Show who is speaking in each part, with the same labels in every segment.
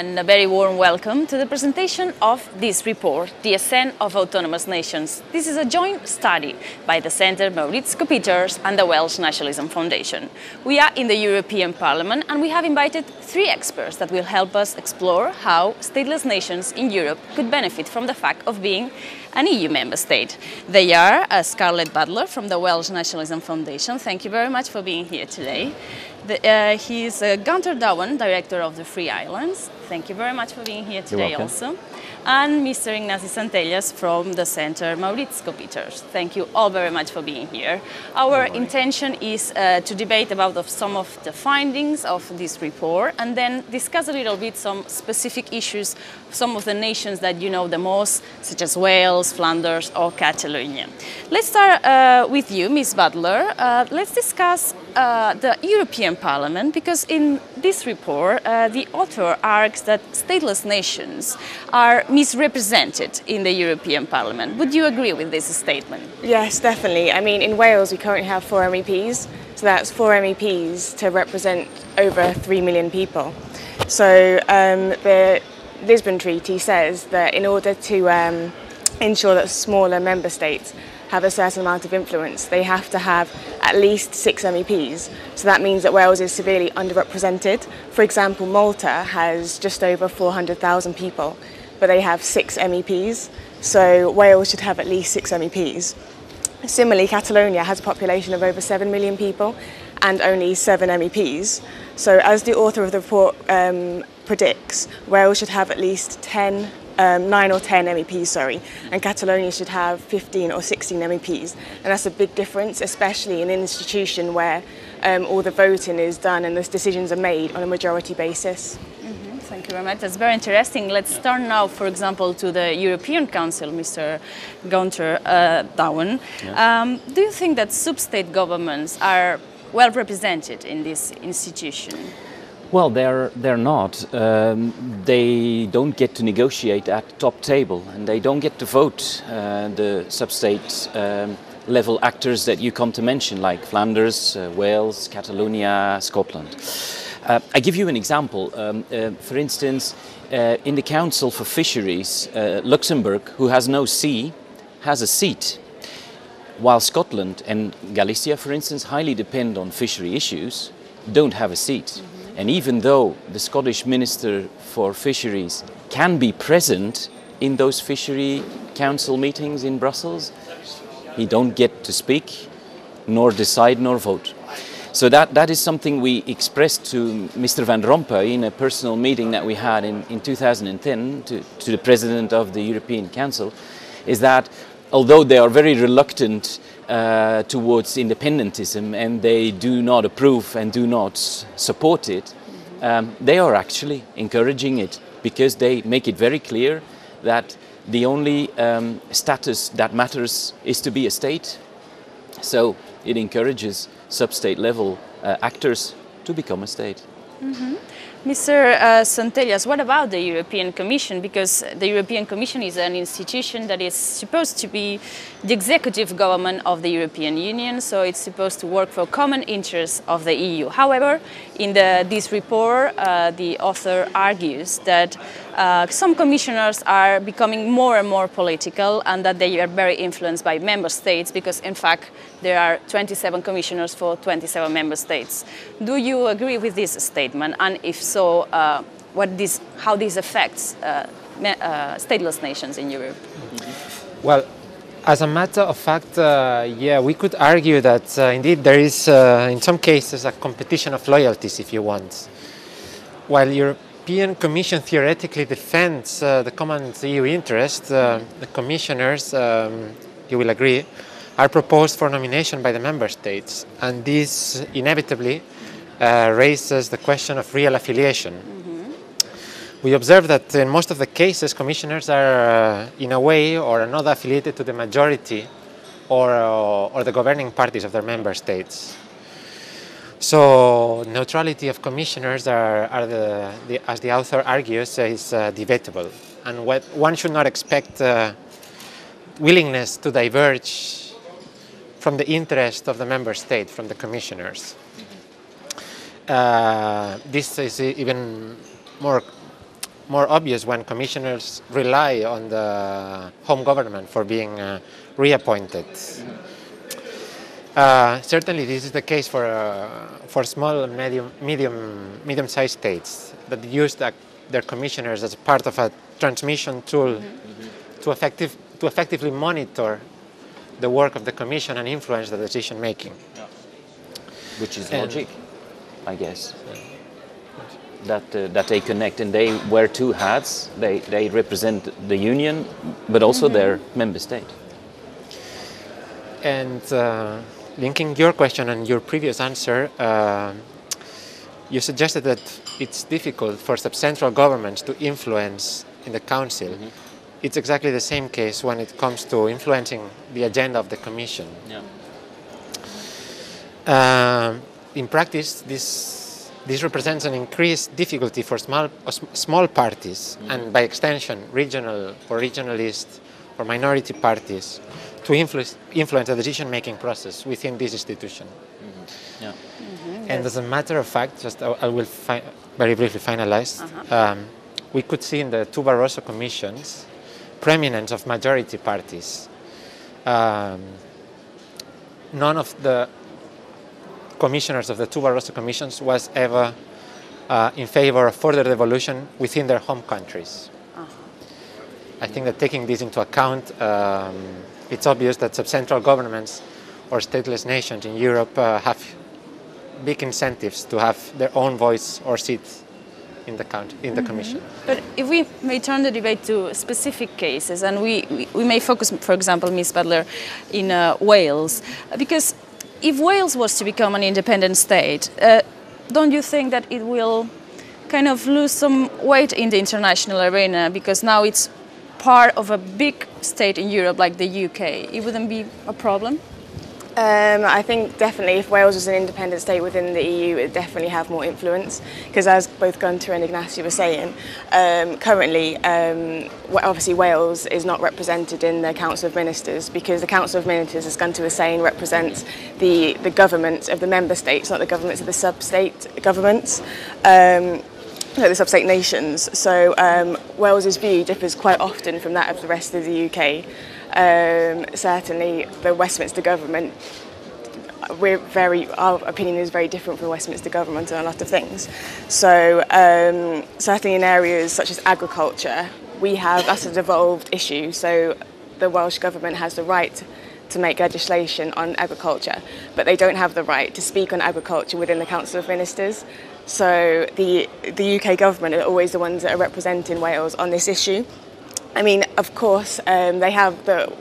Speaker 1: and a very warm welcome to the presentation of this report, The Ascent of Autonomous Nations. This is a joint study by the Centre Maurits Coppieters and the Welsh Nationalism Foundation. We are in the European Parliament and we have invited three experts that will help us explore how stateless nations in Europe could benefit from the fact of being an EU member state. They are Scarlett Butler from the Welsh Nationalism Foundation. Thank you very much for being here today. He is Gunther Dauwen, Director of the Free Islands. Thank you very much for being here today also. And Mr. Ignasi Centelles from the Centre Maurits Coppieters. Thank you all very much for being here. Our intention is to debate about some of the findings of this report and then discuss a little bit some specific issues, some of the nations that you know the most, such as Wales, Flanders or Catalonia. Let's start with you, Ms. Butler. Let's discuss the European Parliament, because in this report the author argues that stateless nations are misrepresented in the European Parliament. Would you agree with this statement?
Speaker 2: Yes, definitely. I mean, in Wales we currently have 4 MEPs, so that's 4 MEPs to represent over 3 million people. So the Lisbon Treaty says that in order to ensure that smaller member states have a certain amount of influence, they have to have at least 6 MEPs. So that means that Wales is severely underrepresented. For example, Malta has just over 400,000 people, but they have 6 MEPs. So Wales should have at least 6 MEPs. Similarly, Catalonia has a population of over 7 million people and only 7 MEPs. So as the author of the report predicts, Wales should have at least 9 or 10 MEPs, and Catalonia should have 15 or 16 MEPs. And that's a big difference, especially in an institution where all the voting is done and the decisions are made on a majority basis.
Speaker 1: Thank you very much. That's very interesting. Let's turn now, for example, to the European Council, Mr. Gunther Dauwen. Do you think that sub-state governments are well represented in this institution?
Speaker 3: Well, they're not. They don't get to negotiate at the top table, and they don't get to vote. The sub-state level actors that you come to mention, like Flanders, Wales, Catalonia, Scotland. I give you an example. For instance, in the Council for Fisheries, Luxembourg, who has no sea, has a seat, while Scotland and Galicia, for instance, highly depend on fishery issues, don't have a seat. And even though the Scottish Minister for Fisheries can be present in those fishery council meetings in Brussels, he don't get to speak, nor decide, nor vote. So that is something we expressed to Mr. Van Rompuy in a personal meeting that we had in 2010 to the President of the European Council, is that although they are very reluctant towards independentism and they do not approve and do not support it, they are actually encouraging it, because they make it very clear that the only status that matters is to be a state. So it encourages sub-state level actors to become a state.
Speaker 1: Mr. Centelles, what about the European Commission? Because the European Commission is an institution that is supposed to be the executive government of the European Union, so it's supposed to work for common interests of the EU. However, in this report, the author argues that some commissioners are becoming more and more political and that they are very influenced by member states, because in fact there are 27 commissioners for 27 member states. Do you agree with this statement? And if so, how this affects stateless nations in Europe?
Speaker 4: Well, as a matter of fact, yeah, we could argue that indeed there is, in some cases, a competition of loyalties, if you want. While European Commission theoretically defends the common EU interest, the commissioners, you will agree, are proposed for nomination by the member states, and this inevitably raises the question of real affiliation. We observe that in most of the cases, commissioners are in a way or another affiliated to the majority or the governing parties of their member states. So neutrality of commissioners as the author argues, is debatable, and one should not expect willingness to diverge from the interest of the member state, from the commissioners. This is even more more obvious when commissioners rely on the home government for being reappointed. Certainly, this is the case for small and medium-sized states that use their commissioners as part of a transmission tool to effectively monitor the work of the commission and influence the decision making.
Speaker 3: Which is logic, I guess. That they connect, and they wear two hats. They represent the union, but also their member state.
Speaker 4: And linking your question and your previous answer, you suggested that it's difficult for subcentral governments to influence in the council. It's exactly the same case when it comes to influencing the agenda of the commission. In practice, this represents an increased difficulty for small parties, and by extension, regional or regionalist or minority parties, to influence the decision-making process within this institution. And as a matter of fact, just I will very briefly finalize, we could see in the two Barroso commissions preeminence of majority parties. None of the commissioners of the two Barroso commissions was ever in favor of further devolution within their home countries. I think that taking this into account, it's obvious that subcentral governments or stateless nations in Europe have big incentives to have their own voice or seat in the Commission.
Speaker 1: But if we may turn the debate to specific cases, and we may focus, for example, Ms. Butler, in Wales, because if Wales was to become an independent state, don't you think that it will kind of lose some weight in the international arena, because now it's part of a big state in Europe like the UK? It wouldn't be a problem?
Speaker 2: I think definitely if Wales was an independent state within the EU, it would definitely have more influence, because as both Gunther and Ignasi were saying, currently obviously Wales is not represented in the Council of Ministers, because the Council of Ministers, as Gunther was saying, represents the governments of the member states, not the governments of the sub-state governments. The sub-state nations. So Wales's view differs quite often from that of the rest of the UK. Certainly the Westminster government, our opinion is very different from the Westminster government on a lot of things. So certainly in areas such as agriculture, that's a devolved issue. So the Welsh government has the right to make legislation on agriculture, but they don't have the right to speak on agriculture within the Council of Ministers. So the UK government are always the ones that are representing Wales on this issue. I mean, of course, the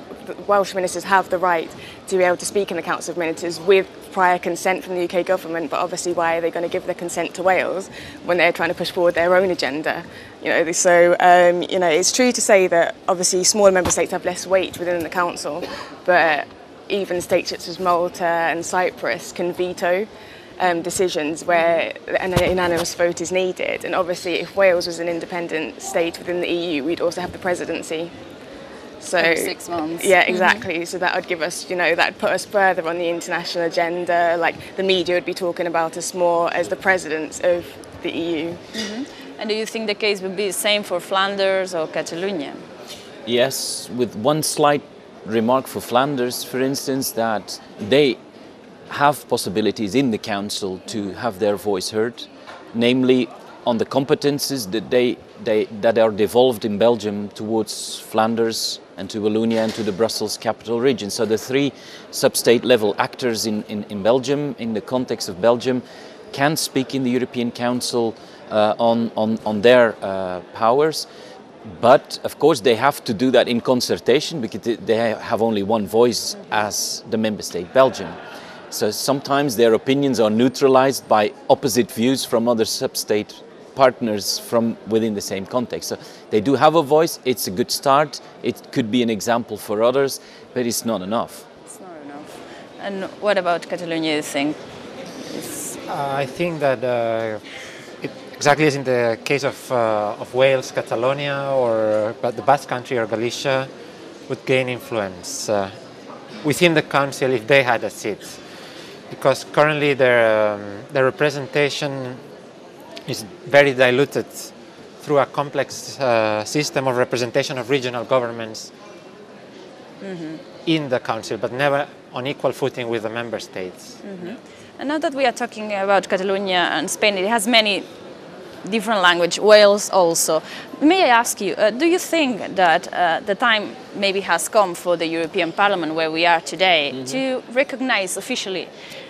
Speaker 2: Welsh ministers have the right to be able to speak in the Council of Ministers with prior consent from the UK government, but obviously why are they going to give their consent to Wales when they're trying to push forward their own agenda? So it's true to say that obviously smaller member states have less weight within the Council, but even states such as Malta and Cyprus can veto decisions where an unanimous vote is needed. And obviously if Wales was an independent state within the EU, we'd also have the presidency. So
Speaker 1: 6 months.
Speaker 2: Yeah, exactly. So that would give us, that'd put us further on the international agenda. Like the media would be talking about us more as the presidents of the EU.
Speaker 1: And do you think the case would be the same for Flanders or Catalonia?
Speaker 3: Yes, with one slight remark for Flanders, for instance, that they have possibilities in the council to have their voice heard, namely on the competences that are devolved in Belgium towards Flanders and to Wallonia and to the Brussels capital region. So the three sub-state level actors in Belgium, in the context of Belgium, can speak in the European Council on their powers. But of course they have to do that in consultation, because they have only one voice as the member state Belgium. So sometimes their opinions are neutralized by opposite views from other sub-state partners from within the same context. So they do have a voice, it's a good start, it could be an example for others, but it's not enough.
Speaker 1: It's not enough. And what about Catalonia, you think?
Speaker 4: I think that exactly as in the case of Wales, Catalonia, or the Basque Country or Galicia would gain influence within the council if they had a seat. Because currently their representation is very diluted through a complex system of representation of regional governments in the Council, but never on equal footing with the member states.
Speaker 1: And now that we are talking about Catalonia and Spain, it has many different languages, Wales also. May I ask you, do you think that the time maybe has come for the European Parliament, where we are today, to recognize officially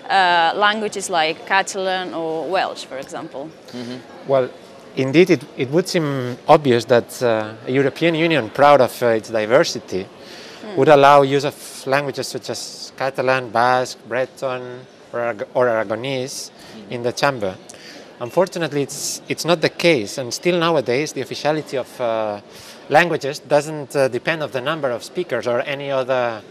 Speaker 1: languages like Catalan or Welsh, for example?
Speaker 4: Well, indeed, it would seem obvious that a European Union proud of its diversity would allow use of languages such as Catalan, Basque, Breton, or Aragonese in the chamber. Unfortunately, it's not the case, and still nowadays the officiality of languages doesn't depend on the number of speakers or any other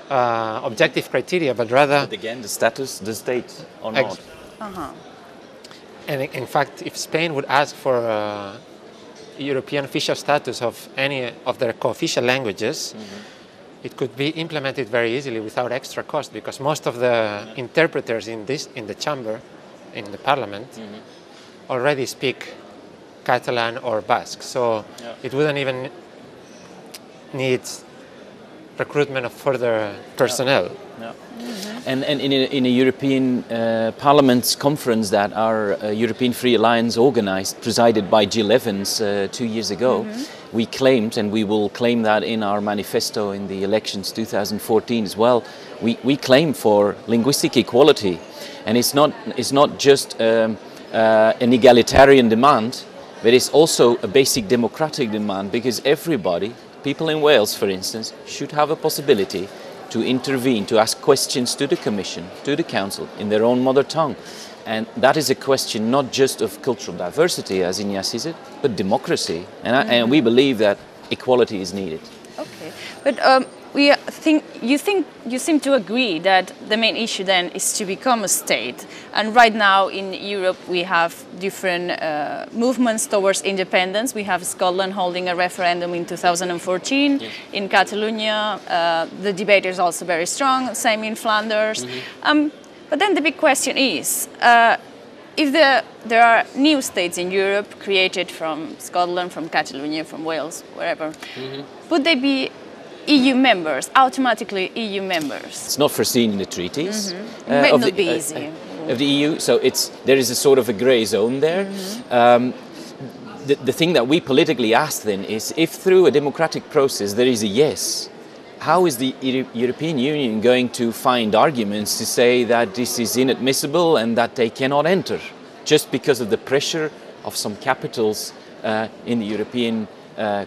Speaker 4: objective criteria, but rather...
Speaker 3: But again, the status, the state, or not.
Speaker 4: And in fact, if Spain would ask for European official status of any of their co-official languages, it could be implemented very easily without extra cost, because most of the interpreters in the chamber, in the parliament, already speak Catalan or Basque. So it wouldn't even need recruitment of further personnel.
Speaker 3: And in a European Parliament's conference that our European Free Alliance organized, presided by Jill Evans 2 years ago, we claimed, and we will claim that in our manifesto in the elections 2014 as well, we claim for linguistic equality. And it's not just an egalitarian demand, but it's also a basic democratic demand, because everybody, people in Wales for instance, should have a possibility to intervene, to ask questions to the Commission, to the Council, in their own mother tongue. And that is a question not just of cultural diversity, as Ignasi said, but democracy. And we believe that equality is needed.
Speaker 1: Okay, but you seem to agree that the main issue then is to become a state. And right now in Europe we have different movements towards independence. We have Scotland holding a referendum in 2014. Yes. In Catalonia, the debate is also very strong, same in Flanders. But then the big question is, if there are new states in Europe created from Scotland, from Catalonia, from Wales, wherever, would they be EU members, automatically EU members?
Speaker 3: It's not foreseen in the treaties.
Speaker 1: It may not be easy.
Speaker 3: Of the EU, so there is a sort of a grey zone there. The thing that we politically ask then is, if through a democratic process there is a yes, how is the European Union going to find arguments to say that this is inadmissible and that they cannot enter, just because of the pressure of some capitals in the European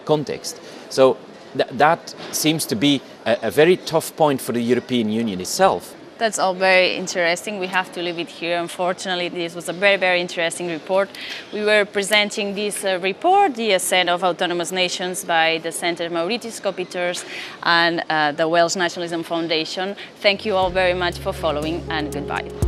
Speaker 3: context? So that seems to be a very tough point for the European Union itself.
Speaker 1: That's all very interesting. We have to leave it here. Unfortunately, this was a very, very interesting report. We were presenting this report, the Ascent of Autonomous Nations, by the Centre Maurits Coppieters and the Welsh Nationalism Foundation. Thank you all very much for following, and goodbye.